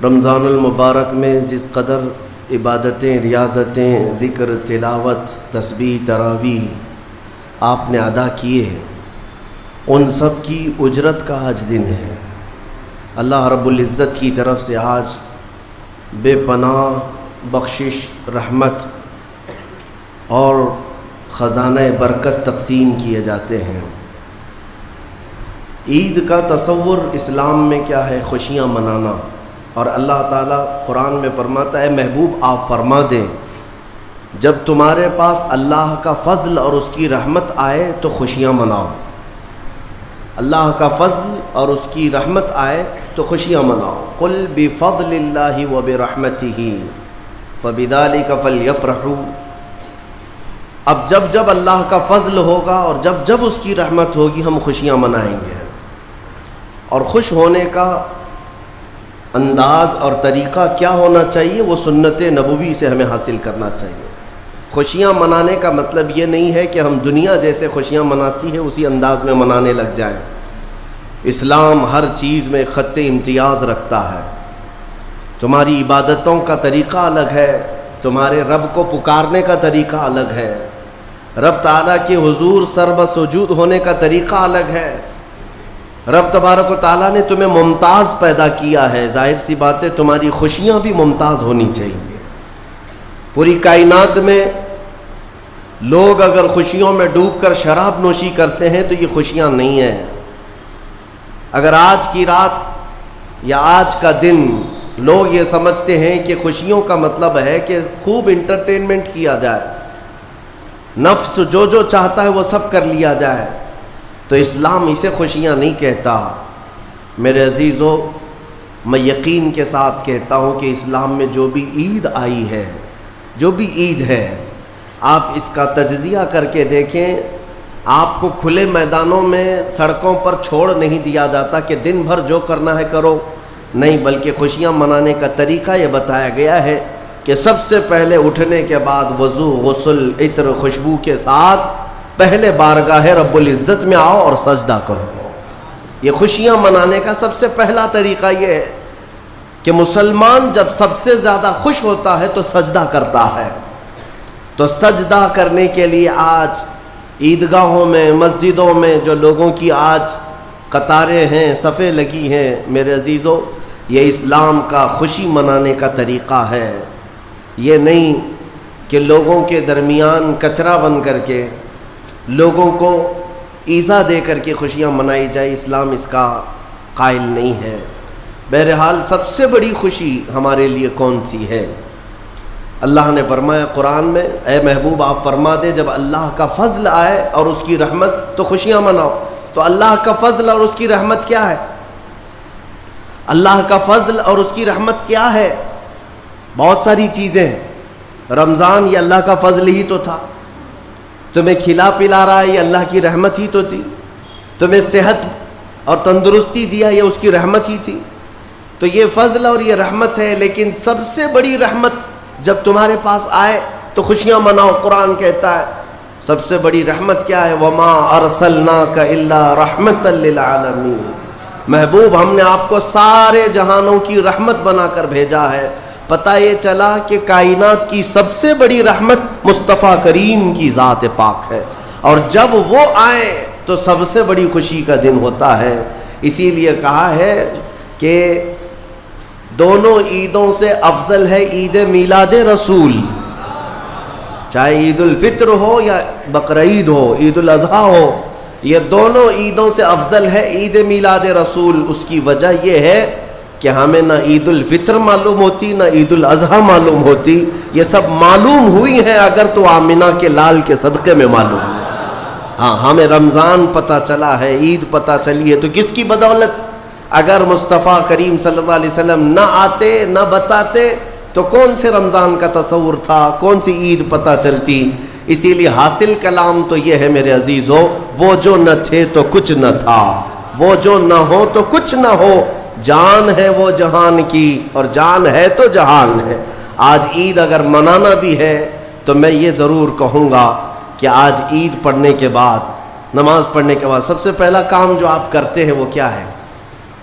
رمضان المبارک میں جس قدر عبادتیں، ریاضتیں، ذکر، تلاوت، تسبیح، تراویح آپ نے ادا کیے ہیں، ان سب کی اجرت کا آج دن ہے۔ اللہ رب العزت کی طرف سے آج بے پناہ بخشش، رحمت اور خزانہ برکت تقسیم کیے جاتے ہیں۔ عید کا تصور اسلام میں کیا ہے؟ خوشیاں منانا۔ اور اللہ تعالیٰ قرآن میں فرماتا ہے محبوب آپ فرما دیں جب تمہارے پاس اللہ کا فضل اور اس کی رحمت آئے تو خوشیاں مناؤ۔ اللہ کا فضل اور اس کی رحمت آئے تو خوشیاں مناؤ۔ قل بفضل اللہ وبرحمتہ فبذلک فلیفرحوا۔ اب جب اللہ کا فضل ہوگا اور جب اس کی رحمت ہوگی ہم خوشیاں منائیں گے۔ اور خوش ہونے کا انداز اور طریقہ کیا ہونا چاہیے؟ وہ سنت نبوی سے ہمیں حاصل کرنا چاہیے۔ خوشیاں منانے کا مطلب یہ نہیں ہے کہ ہم دنیا جیسے خوشیاں مناتی ہے اسی انداز میں منانے لگ جائیں۔ اسلام ہر چیز میں خط امتیاز رکھتا ہے۔ تمہاری عبادتوں کا طریقہ الگ ہے، تمہارے رب کو پکارنے کا طریقہ الگ ہے، رب تعالیٰ کے حضور سر سجود ہونے کا طریقہ الگ ہے۔ رب تبارک و تعالیٰ نے تمہیں ممتاز پیدا کیا ہے، ظاہر سی بات ہے تمہاری خوشیاں بھی ممتاز ہونی چاہیے۔ پوری کائنات میں لوگ اگر خوشیوں میں ڈوب کر شراب نوشی کرتے ہیں تو یہ خوشیاں نہیں ہیں۔ اگر آج کی رات یا آج کا دن لوگ یہ سمجھتے ہیں کہ خوشیوں کا مطلب ہے کہ خوب انٹرٹینمنٹ کیا جائے، نفس جو چاہتا ہے وہ سب کر لیا جائے، تو اسلام اسے خوشیاں نہیں کہتا۔ میرے عزیزو، میں یقین کے ساتھ کہتا ہوں کہ اسلام میں جو بھی عید آئی ہے، جو بھی عید ہے، آپ اس کا تجزیہ کر کے دیکھیں۔ آپ کو کھلے میدانوں میں سڑکوں پر چھوڑ نہیں دیا جاتا کہ دن بھر جو کرنا ہے کرو، نہیں، بلکہ خوشیاں منانے کا طریقہ یہ بتایا گیا ہے کہ سب سے پہلے اٹھنے کے بعد وضو، غسل، عطر، خوشبو کے ساتھ پہلے بارگاہ رب العزت میں آؤ اور سجدہ کرو۔ یہ خوشیاں منانے کا سب سے پہلا طریقہ یہ ہے کہ مسلمان جب سب سے زیادہ خوش ہوتا ہے تو سجدہ کرتا ہے۔ تو سجدہ کرنے کے لیے آج عیدگاہوں میں، مسجدوں میں جو لوگوں کی آج قطاریں ہیں، صفیں لگی ہیں، میرے عزیزو، یہ اسلام کا خوشی منانے کا طریقہ ہے۔ یہ نہیں کہ لوگوں کے درمیان کچرا بن کر کے، لوگوں کو ایذا دے کر کے خوشیاں منائی جائے، اسلام اس کا قائل نہیں ہے۔ بہرحال سب سے بڑی خوشی ہمارے لیے کون سی ہے؟ اللہ نے فرمایا قرآن میں، اے محبوب آپ فرما دیں جب اللہ کا فضل آئے اور اس کی رحمت تو خوشیاں مناؤ۔ تو اللہ کا فضل اور اس کی رحمت کیا ہے؟ اللہ کا فضل اور اس کی رحمت کیا ہے؟ بہت ساری چیزیں ہیں۔ رمضان یہ اللہ کا فضل ہی تو تھا، تمہیں کھلا پلا رہا ہے یہ اللہ کی رحمت ہی تو تھی، تمہیں صحت اور تندرستی دیا یہ اس کی رحمت ہی تھی۔ تو یہ فضل اور یہ رحمت ہے، لیکن سب سے بڑی رحمت جب تمہارے پاس آئے تو خوشیاں مناؤ۔ قرآن کہتا ہے سب سے بڑی رحمت کیا ہے؟ وَمَا أَرْسَلْنَاكَ إِلَّا رَحْمَةً لِّلْعَالَمِينَ۔ محبوب ہم نے آپ کو سارے جہانوں کی رحمت بنا کر بھیجا ہے۔ پتہ یہ چلا کہ کائنات کی سب سے بڑی رحمت مصطفیٰ کریم کی ذات پاک ہے، اور جب وہ آئے تو سب سے بڑی خوشی کا دن ہوتا ہے۔ اسی لیے کہا ہے کہ دونوں عیدوں سے افضل ہے عید میلاد رسول، چاہے عید الفطر ہو یا بقرعید ہو، عید الاضحیٰ ہو، یہ دونوں عیدوں سے افضل ہے عید میلاد رسول۔ اس کی وجہ یہ ہے کہ ہمیں نہ عید الفطر معلوم ہوتی نہ عید الاضحیٰ معلوم ہوتی، یہ سب معلوم ہوئی ہیں اگر تو آمنہ کے لال کے صدقے میں معلوم ہے۔ ہاں، ہمیں رمضان پتہ چلا ہے، عید پتہ چلی ہے، تو کس کی بدولت؟ اگر مصطفیٰ کریم صلی اللہ علیہ وسلم نہ آتے، نہ بتاتے، تو کون سے رمضان کا تصور تھا، کون سی عید پتہ چلتی؟ اسی لیے حاصل کلام تو یہ ہے میرے عزیزو، وہ جو نہ تھے تو کچھ نہ تھا، وہ جو نہ ہو تو کچھ نہ ہو، جان ہے وہ جہان کی اور جان ہے تو جہان ہے۔ آج عید اگر منانا بھی ہے تو میں یہ ضرور کہوں گا کہ آج عید پڑھنے کے بعد، نماز پڑھنے کے بعد سب سے پہلا کام جو آپ کرتے ہیں وہ کیا ہے؟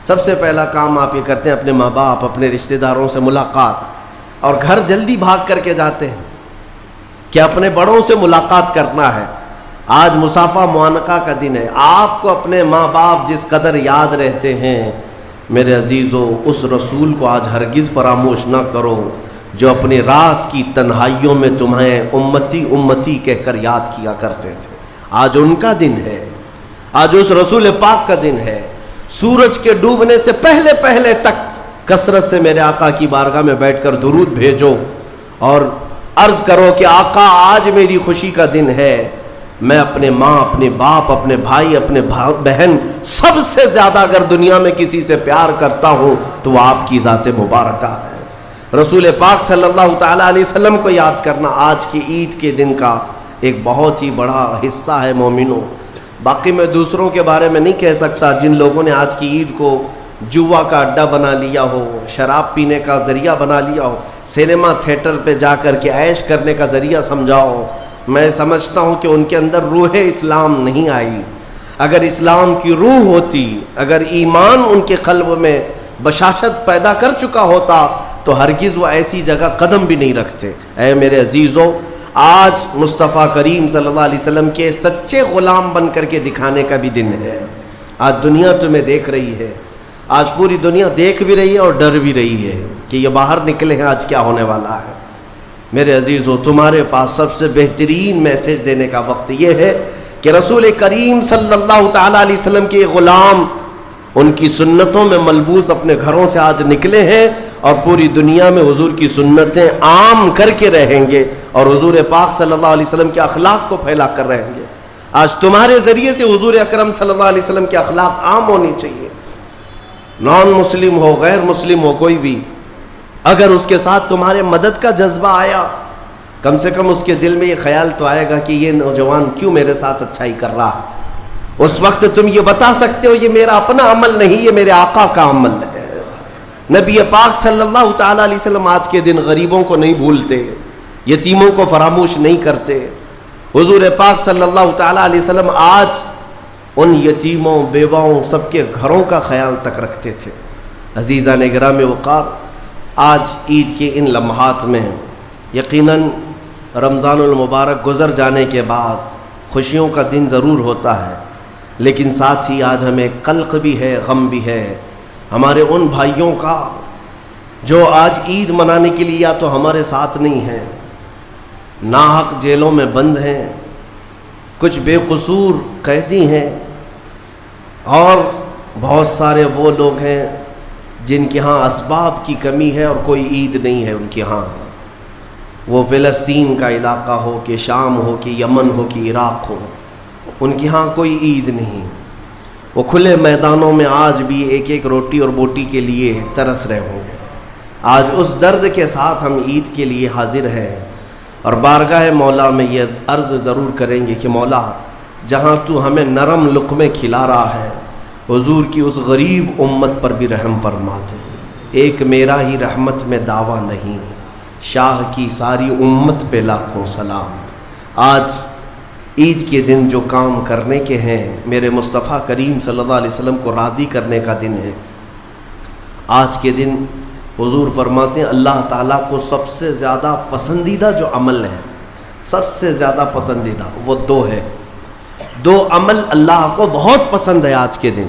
سب سے پہلا کام آپ یہ کرتے ہیں اپنے ماں باپ، اپنے رشتہ داروں سے ملاقات، اور گھر جلدی بھاگ کر کے جاتے ہیں کہ اپنے بڑوں سے ملاقات کرنا ہے۔ آج مصافحہ معانقہ کا دن ہے، آپ کو اپنے ماں باپ جس قدر یاد رہتے ہیں، میرے عزیزو اس رسول کو آج ہرگز فراموش نہ کرو جو اپنی رات کی تنہائیوں میں تمہیں امتی امتی کہہ کر یاد کیا کرتے تھے۔ آج ان کا دن ہے، آج اس رسول پاک کا دن ہے۔ سورج کے ڈوبنے سے پہلے پہلے تک کثرت سے میرے آقا کی بارگاہ میں بیٹھ کر درود بھیجو اور عرض کرو کہ آقا آج میری خوشی کا دن ہے، میں اپنے ماں، اپنے باپ، اپنے بھائی، اپنے بہن، سب سے زیادہ اگر دنیا میں کسی سے پیار کرتا ہوں تو وہ آپ کی ذات مبارکہ ہے۔ رسول پاک صلی اللہ تعالیٰ علیہ وسلم کو یاد کرنا آج کی عید کے دن کا ایک بہت ہی بڑا حصہ ہے مومنوں۔ باقی میں دوسروں کے بارے میں نہیں کہہ سکتا جن لوگوں نے آج کی عید کو جوا کا اڈا بنا لیا ہو، شراب پینے کا ذریعہ بنا لیا ہو، سینما تھیٹر پہ جا کر کے عیش کرنے کا ذریعہ سمجھا ہو۔ میں سمجھتا ہوں کہ ان کے اندر روح اسلام نہیں آئی۔ اگر اسلام کی روح ہوتی، اگر ایمان ان کے قلب میں بشاشت پیدا کر چکا ہوتا تو ہرگز وہ ایسی جگہ قدم بھی نہیں رکھتے۔ اے میرے عزیزو، آج مصطفیٰ کریم صلی اللہ علیہ وسلم کے سچے غلام بن کر کے دکھانے کا بھی دن ہے۔ آج دنیا تمہیں دیکھ رہی ہے، آج پوری دنیا دیکھ بھی رہی ہے اور ڈر بھی رہی ہے کہ یہ باہر نکلے ہیں آج کیا ہونے والا ہے۔ میرے عزیزو، تمہارے پاس سب سے بہترین میسج دینے کا وقت یہ ہے کہ رسول کریم صلی اللہ تعالیٰ علیہ وسلم کے غلام ان کی سنتوں میں ملبوس اپنے گھروں سے آج نکلے ہیں اور پوری دنیا میں حضور کی سنتیں عام کر کے رہیں گے اور حضور پاک صلی اللہ علیہ وسلم کے اخلاق کو پھیلا کر رہیں گے۔ آج تمہارے ذریعے سے حضور اکرم صلی اللہ علیہ وسلم کے اخلاق عام ہونی چاہیے۔ نان مسلم ہو، غیر مسلم ہو، کوئی بھی اگر اس کے ساتھ تمہارے مدد کا جذبہ آیا، کم سے کم اس کے دل میں یہ خیال تو آئے گا کہ یہ نوجوان کیوں میرے ساتھ اچھائی کر رہا ہے۔ اس وقت تم یہ بتا سکتے ہو یہ میرا اپنا عمل نہیں، یہ میرے آقا کا عمل ہے۔ نبی پاک صلی اللہ تعالیٰ علیہ وسلم آج کے دن غریبوں کو نہیں بھولتے، یتیموں کو فراموش نہیں کرتے۔ حضور پاک صلی اللہ تعالیٰ علیہ وسلم آج ان یتیموں، بیواؤں، سب کے گھروں کا خیال تک رکھتے تھے۔ عزیزان گرامی وقار، آج عید کے ان لمحات میں یقیناً رمضان المبارک گزر جانے کے بعد خوشیوں کا دن ضرور ہوتا ہے، لیکن ساتھ ہی آج ہمیں قلق بھی ہے، غم بھی ہے ہمارے ان بھائیوں کا جو آج عید منانے کے لیے یا تو ہمارے ساتھ نہیں ہیں، ناحق جیلوں میں بند ہیں، کچھ بے قصور قیدی ہیں، اور بہت سارے وہ لوگ ہیں جن کے ہاں اسباب کی کمی ہے اور کوئی عید نہیں ہے ان کے ہاں۔ وہ فلسطین کا علاقہ ہو کہ شام ہو کہ یمن ہو کہ عراق ہو، ان کے ہاں کوئی عید نہیں۔ وہ کھلے میدانوں میں آج بھی ایک ایک روٹی اور بوٹی کے لیے ترس رہے ہوں گے۔ آج اس درد کے ساتھ ہم عید کے لیے حاضر ہیں اور بارگاہ مولا میں یہ عرض ضرور کریں گے کہ مولا، جہاں تو ہمیں نرم لقمے کھلا رہا ہے، حضور کی اس غریب امت پر بھی رحم فرما دے۔ ایک میرا ہی رحمت میں دعویٰ نہیں، شاہ کی ساری امت پہ لاکھوں سلام۔ آج عید کے دن جو کام کرنے کے ہیں، میرے مصطفیٰ کریم صلی اللہ علیہ وسلم کو راضی کرنے کا دن ہے۔ آج کے دن حضور فرماتے ہیں اللہ تعالیٰ کو سب سے زیادہ پسندیدہ جو عمل ہے، سب سے زیادہ پسندیدہ وہ دو ہے۔ دو عمل اللہ کو بہت پسند ہے آج کے دن۔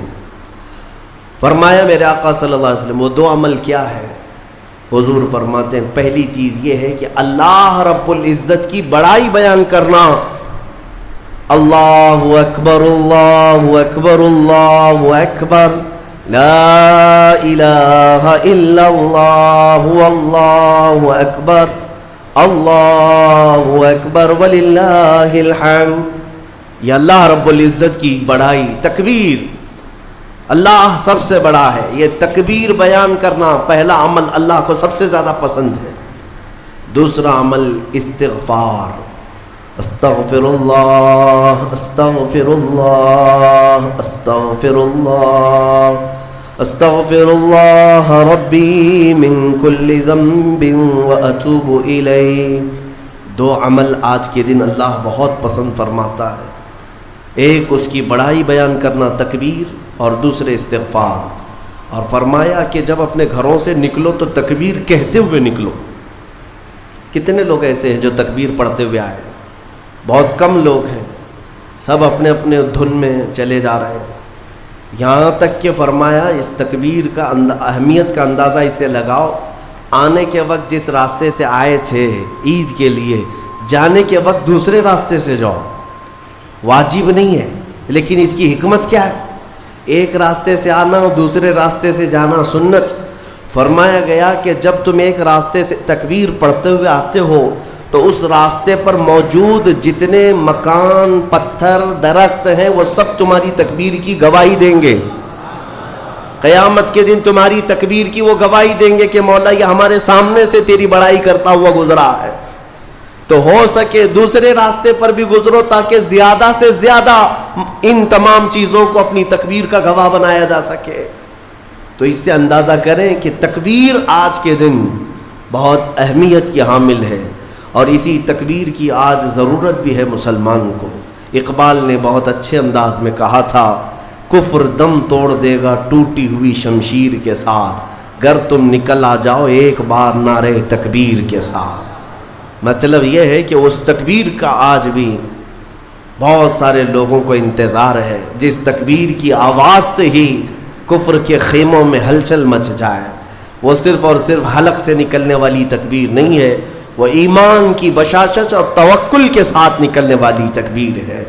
فرمایا میرے آقا صلی اللہ علیہ وسلم، وہ دو عمل کیا ہے؟ حضور فرماتے ہیں پہلی چیز یہ ہے کہ اللہ رب العزت کی بڑائی بیان کرنا۔ اللہ اکبر، اللہ اکبر، اللہ اکبر، لا الہ الا اللہ، اللہ اکبر، اللہ اکبر وللہ الحمد۔ یہ اللہ رب العزت کی بڑائی، تکبیر، اللہ سب سے بڑا ہے، یہ تکبیر بیان کرنا پہلا عمل اللہ کو سب سے زیادہ پسند ہے۔ دوسرا عمل استغفار، استغفر اللہ، استغفر اللہ، استغفر اللہ، استغفر اللہ ربی من کل ذنب واتوب الیہ۔ دو عمل آج کے دن اللہ بہت پسند فرماتا ہے، ایک اس کی بڑائی بیان کرنا تکبیر، اور دوسرے استغفار۔ اور فرمایا کہ جب اپنے گھروں سے نکلو تو تکبیر کہتے ہوئے نکلو. کتنے لوگ ایسے ہیں جو تکبیر پڑھتے ہوئے آئے؟ بہت کم لوگ ہیں، سب اپنے اپنے دھن میں چلے جا رہے ہیں. یہاں تک کہ فرمایا اس تکبیر کا اہمیت کا اندازہ اس سے لگاؤ، آنے کے وقت جس راستے سے آئے تھے عید کے لیے، جانے کے وقت دوسرے راستے سے جاؤ. واجب نہیں ہے، لیکن اس کی حکمت کیا ہے؟ ایک راستے سے آنا اور دوسرے راستے سے جانا سنت. فرمایا گیا کہ جب تم ایک راستے سے تکبیر پڑھتے ہوئے آتے ہو تو اس راستے پر موجود جتنے مکان، پتھر، درخت ہیں وہ سب تمہاری تکبیر کی گواہی دیں گے. قیامت کے دن تمہاری تکبیر کی وہ گواہی دیں گے کہ مولا یہ ہمارے سامنے سے تیری بڑائی کرتا ہوا گزرا ہے. تو ہو سکے دوسرے راستے پر بھی گزرو تاکہ زیادہ سے زیادہ ان تمام چیزوں کو اپنی تکبیر کا گواہ بنایا جا سکے. تو اس سے اندازہ کریں کہ تکبیر آج کے دن بہت اہمیت کی حامل ہے، اور اسی تکبیر کی آج ضرورت بھی ہے مسلمان کو. اقبال نے بہت اچھے انداز میں کہا تھا، کفر دم توڑ دے گا ٹوٹی ہوئی شمشیر کے ساتھ، گر تم نکل آ جاؤ ایک بار نعرے تکبیر کے ساتھ. مطلب یہ ہے کہ اس تکبیر کا آج بھی بہت سارے لوگوں کو انتظار ہے جس تکبیر کی آواز سے ہی کفر کے خیموں میں ہلچل مچ جائے. وہ صرف اور صرف حلق سے نکلنے والی تکبیر نہیں ہے، وہ ایمان کی بشاشت اور توکل کے ساتھ نکلنے والی تکبیر ہے.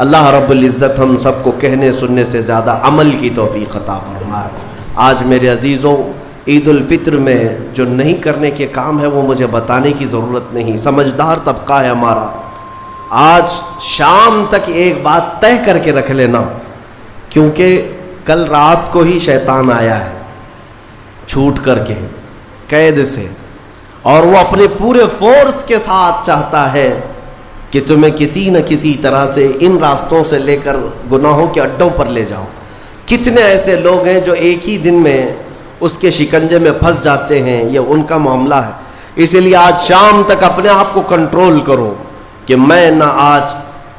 اللہ رب العزت ہم سب کو کہنے سننے سے زیادہ عمل کی توفیق عطا فرمائے. آج میرے عزیزوں، عید الفطر میں جو نہیں کرنے کے کام ہے وہ مجھے بتانے کی ضرورت نہیں، سمجھدار طبقہ ہے ہمارا. آج شام تک ایک بات طے کر کے رکھ لینا، کیونکہ کل رات کو ہی شیطان آیا ہے چھوٹ کر کے قید سے، اور وہ اپنے پورے فورس کے ساتھ چاہتا ہے کہ تمہیں کسی نہ کسی طرح سے ان راستوں سے لے کر گناہوں کے اڈوں پر لے جاؤ. کتنے ایسے لوگ ہیں جو ایک ہی دن میں اس کے شکنجے میں پھنس جاتے ہیں، یہ ان کا معاملہ ہے. اسی لیے آج شام تک اپنے آپ کو کنٹرول کرو کہ میں نہ آج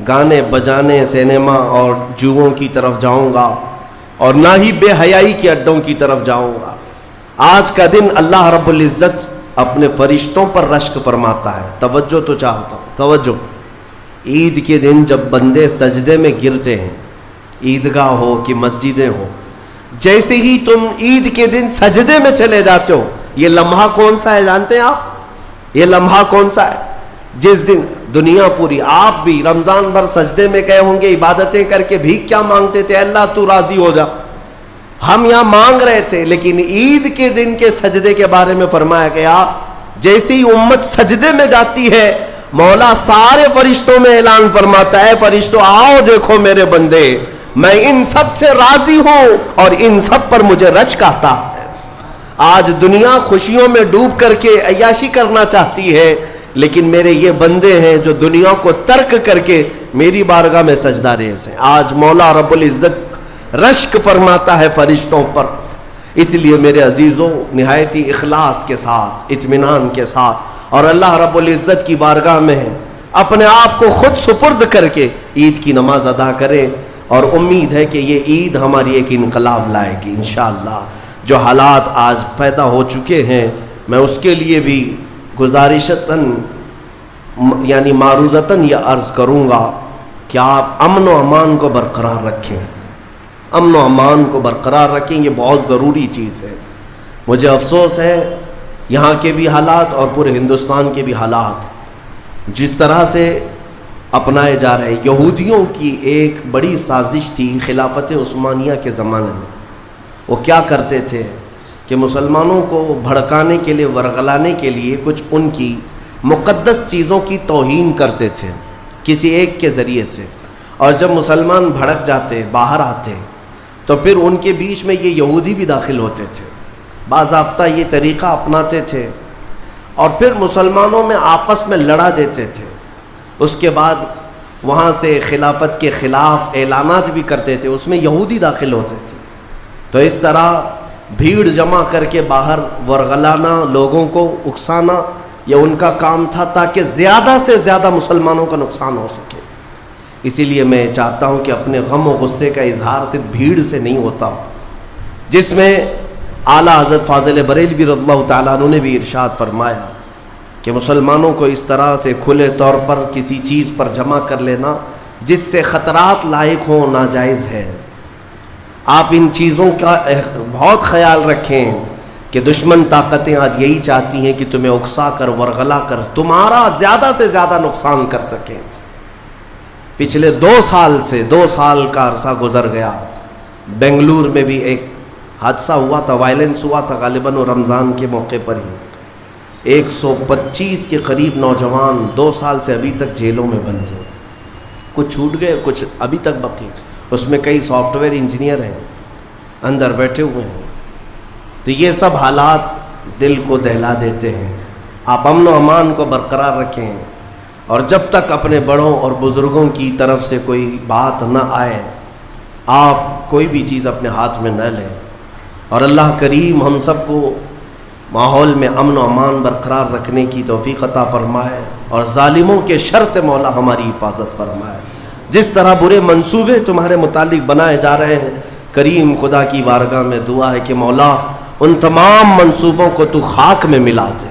گانے بجانے، سینما اور جوؤں کی طرف جاؤں گا، اور نہ ہی بے حیائی کے اڈوں کی طرف جاؤں گا. آج کا دن اللہ رب العزت اپنے فرشتوں پر رشک فرماتا ہے. توجہ تو چاہتا ہوں، توجہ. عید کے دن جب بندے سجدے میں گرتے ہیں، عیدگاہ ہو کہ مسجدیں ہو، جیسے ہی تم عید کے دن سجدے میں چلے جاتے ہو، یہ لمحہ کون سا ہے جانتے ہیں آپ؟ یہ لمحہ کون سا ہے؟ جس دن دنیا پوری، آپ بھی رمضان بھر سجدے میں گئے ہوں گے، عبادتیں کر کے بھیک کیا مانگتے تھے؟ اللہ تو راضی ہو جا. ہم یہاں مانگ رہے تھے، لیکن عید کے دن کے سجدے کے بارے میں فرمایا گیا جیسے ہی امت سجدے میں جاتی ہے، مولا سارے فرشتوں میں اعلان فرماتا ہے، فرشتوں آؤ دیکھو میرے بندے، میں ان سب سے راضی ہوں اور ان سب پر مجھے رشک آتا ہے. آج دنیا خوشیوں میں ڈوب کر کے عیاشی کرنا چاہتی ہے، لیکن میرے یہ بندے ہیں جو دنیا کو ترک کر کے میری بارگاہ میں سجدہ ریز ہیں. آج مولا رب العزت رشک فرماتا ہے فرشتوں پر. اس لیے میرے عزیزوں، نہایتی اخلاص کے ساتھ، اطمینان کے ساتھ، اور اللہ رب العزت کی بارگاہ میں اپنے آپ کو خود سپرد کر کے عید کی نماز ادا کریں، اور امید ہے کہ یہ عید ہماری ایک انقلاب لائے گی انشاءاللہ. جو حالات آج پیدا ہو چکے ہیں، میں اس کے لیے بھی گزارشتاً یعنی معروضتاً یہ عرض کروں گا کہ آپ امن و امان کو برقرار رکھیں، امن و امان کو برقرار رکھیں. یہ بہت ضروری چیز ہے. مجھے افسوس ہے یہاں کے بھی حالات اور پورے ہندوستان کے بھی حالات جس طرح سے اپنائے جا رہے ہیں. یہودیوں کی ایک بڑی سازش تھی خلافت عثمانیہ کے زمانے میں. وہ کیا کرتے تھے کہ مسلمانوں کو بھڑکانے کے لیے، ورغلانے کے لیے کچھ ان کی مقدس چیزوں کی توہین کرتے تھے کسی ایک کے ذریعے سے، اور جب مسلمان بھڑک جاتے، باہر آتے، تو پھر ان کے بیچ میں یہ یہودی بھی داخل ہوتے تھے، باضابطہ یہ طریقہ اپناتے تھے، اور پھر مسلمانوں میں آپس میں لڑا دیتے تھے. اس کے بعد وہاں سے خلافت کے خلاف اعلانات بھی کرتے تھے، اس میں یہودی داخل ہوتے تھے. تو اس طرح بھیڑ جمع کر کے باہر ورغلانا، لوگوں کو اکسانا، یہ ان کا کام تھا تاکہ زیادہ سے زیادہ مسلمانوں کا نقصان ہو سکے. اسی لیے میں چاہتا ہوں کہ اپنے غم و غصے کا اظہار صرف بھیڑ سے نہیں ہوتا، جس میں اعلیٰ حضرت فاضل بریلوی رضی اللہ تعالیٰ عنہ نے بھی ارشاد فرمایا کہ مسلمانوں کو اس طرح سے کھلے طور پر کسی چیز پر جمع کر لینا جس سے خطرات لاحق ہوں ناجائز ہے۔ آپ ان چیزوں کا بہت خیال رکھیں کہ دشمن طاقتیں آج یہی چاہتی ہیں کہ تمہیں اکسا کر ورغلا کر تمہارا زیادہ سے زیادہ نقصان کر سکیں۔ پچھلے 2 سال کا عرصہ گزر گیا، بنگلور میں بھی ایک حادثہ ہوا تھا، وائلنس ہوا تھا، غالباً رمضان کے موقع پر ہی 125 کے قریب نوجوان 2 سال سے ابھی تک جیلوں میں بند ہیں، کچھ چھوٹ گئے کچھ ابھی تک باقی، اس میں کئی سافٹ ویئر انجینئر ہیں اندر بیٹھے ہوئے ہیں۔ تو یہ سب حالات دل کو دہلا دیتے ہیں۔ آپ امن و امان کو برقرار رکھیں، اور جب تک اپنے بڑوں اور بزرگوں کی طرف سے کوئی بات نہ آئے آپ کوئی بھی چیز اپنے ہاتھ میں نہ لیں، اور اللہ کریم ہم سب کو ماحول میں امن و امان برقرار رکھنے کی توفیق عطا فرمائے، اور ظالموں کے شر سے مولا ہماری حفاظت فرمائے۔ جس طرح برے منصوبے تمہارے متعلق بنائے جا رہے ہیں، کریم خدا کی بارگاہ میں دعا ہے کہ مولا ان تمام منصوبوں کو تو خاک میں ملا دے۔